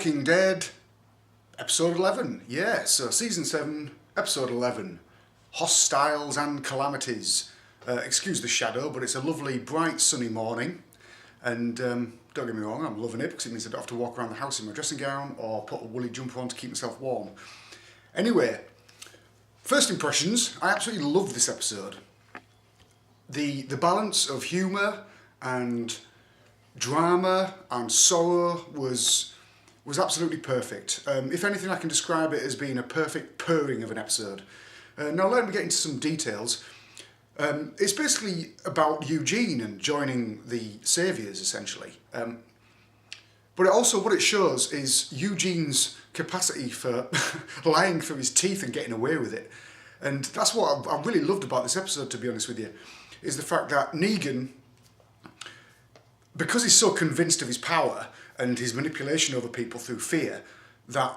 Walking Dead, episode 11. Yeah, so season 7, episode 11. Hostiles and Calamities. Excuse the shadow, but it's a lovely, bright, sunny morning. And don't get me wrong, I'm loving it because it means I don't have to walk around the house in my dressing gown or put a woolly jumper on to keep myself warm. Anyway, first impressions, I absolutely love this episode. The balance of humour and drama and sorrow was absolutely perfect. If anything, I can describe it as being a perfect purring of an episode. Now let me get into some details. It's basically about Eugene and joining the Saviours, essentially. But also what it shows is Eugene's capacity for lying through his teeth and getting away with it. And that's what I really loved about this episode, to be honest with you, is the fact that Negan, because he's so convinced of his power and his manipulation over people through fear, that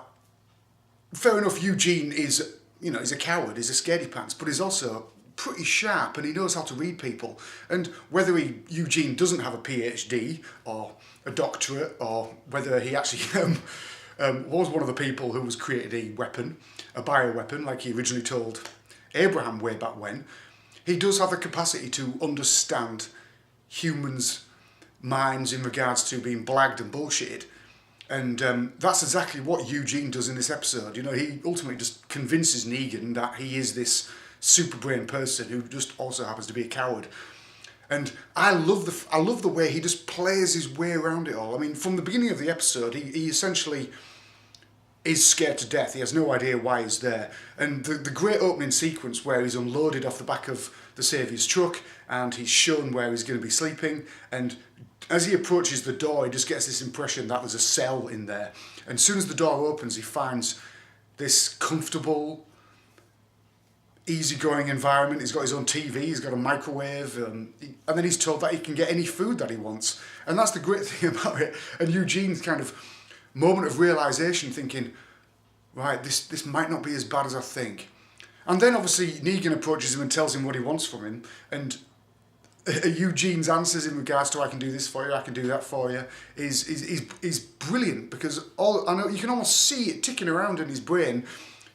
fair enough, Eugene is, he's a coward, he's a scaredy pants, but he's also pretty sharp and he knows how to read people. And whether Eugene doesn't have a PhD or a doctorate, or whether he actually was one of the people who was created a weapon, a bioweapon, like he originally told Abraham way back when, he does have the capacity to understand humans' minds in regards to being blagged and bullshitted. And that's exactly what Eugene does in this episode. He ultimately just convinces Negan that he is this super brain person who just also happens to be a coward. And I love the way he just plays his way around it all. I mean, from the beginning of the episode, he essentially is scared to death. He has no idea why he's there. And the great opening sequence where he's unloaded off the back of the Saviour's truck and he's shown where he's going to be sleeping, and as he approaches the door, he just gets this impression that there's a cell in there. And as soon as the door opens, he finds this comfortable, easygoing environment. He's got his own TV, he's got a microwave, and then he's told that he can get any food that he wants. And that's the great thing about it. And Eugene's kind of moment of realisation, thinking, right, this might not be as bad as I think. And then obviously Negan approaches him and tells him what he wants from him, and Eugene's answers in regards to I can do this for you, I can do that for you, is brilliant, because I know you can almost see it ticking around in his brain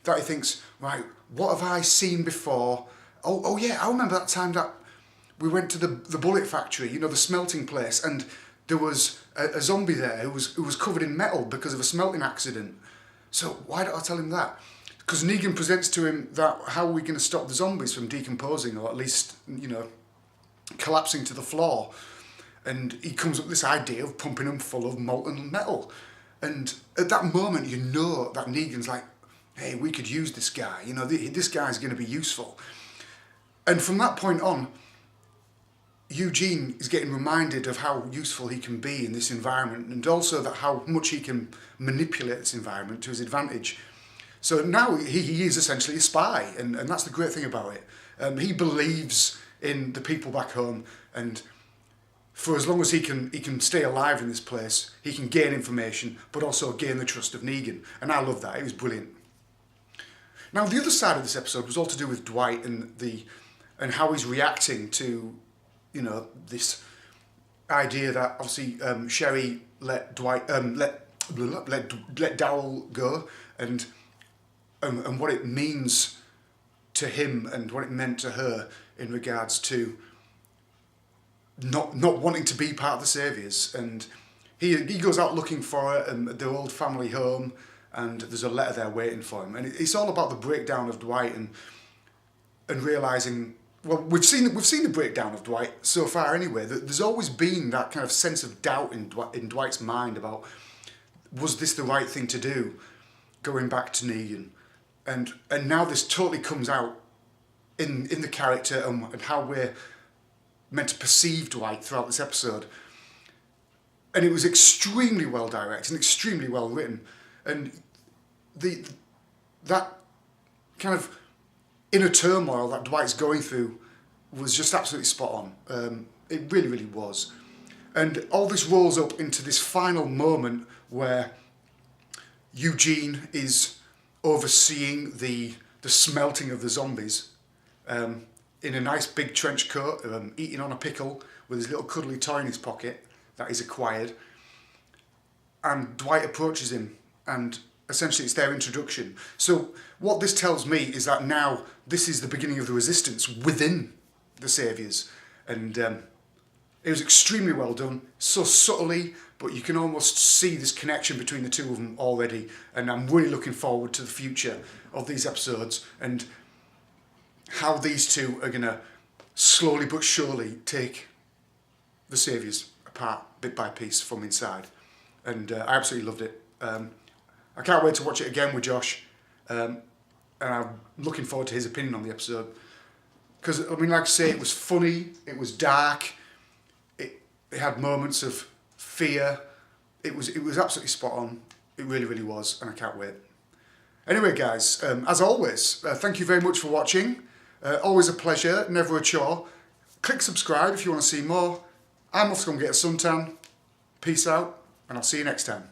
that he thinks, right, what have I seen before? Oh yeah, I remember that time that we went to the bullet factory, the smelting place, and there was a zombie there who was covered in metal because of a smelting accident. So why don't I tell him that? Because Negan presents to him that how are we going to stop the zombies from decomposing, or at least, collapsing to the floor. And he comes up with this idea of pumping them full of molten metal. And at that moment, that Negan's like, hey, we could use this guy. This guy's going to be useful. And from that point on, Eugene is getting reminded of how useful he can be in this environment, and also that how much he can manipulate this environment to his advantage. So now he is essentially a spy, and that's the great thing about it. He believes in the people back home, and for as long as he can stay alive in this place, he can gain information, but also gain the trust of Negan. And I love that. It was brilliant. Now, the other side of this episode was all to do with Dwight and how he's reacting to, this idea that obviously Sherry let Daryl go, and what it means to him and what it meant to her in regards to not wanting to be part of the Saviours. And he goes out looking for her at their old family home, and there's a letter there waiting for him. And it's all about the breakdown of Dwight and realising, well, we've seen the breakdown of Dwight so far anyway. There's always been that kind of sense of doubt in Dwight's mind about, was this the right thing to do, going back to Negan? And now this totally comes out in the character and how we're meant to perceive Dwight throughout this episode. And it was extremely well directed and extremely well written. And that kind of inner turmoil that Dwight's going through was just absolutely spot on. It really, really was. And all this rolls up into this final moment where Eugene is overseeing the smelting of the zombies in a nice big trench coat, eating on a pickle with his little cuddly toy in his pocket that he's acquired. And Dwight approaches him and essentially it's their introduction. So what this tells me is that now this is the beginning of the resistance within the Saviours, and it was extremely well done, so subtly, but you can almost see this connection between the two of them already, and I'm really looking forward to the future of these episodes and how these two are going to slowly but surely take the Saviours apart bit by piece from inside. And I absolutely loved it. I can't wait to watch it again with Josh, and I'm looking forward to his opinion on the episode. Because, I mean, like I say, it was funny, it was dark, it had moments of fear, it was absolutely spot on, it really, really was, and I can't wait. Anyway, guys, as always, thank you very much for watching. Always a pleasure, never a chore. Click subscribe if you want to see more. I'm off to go and get a suntan. Peace out, and I'll see you next time.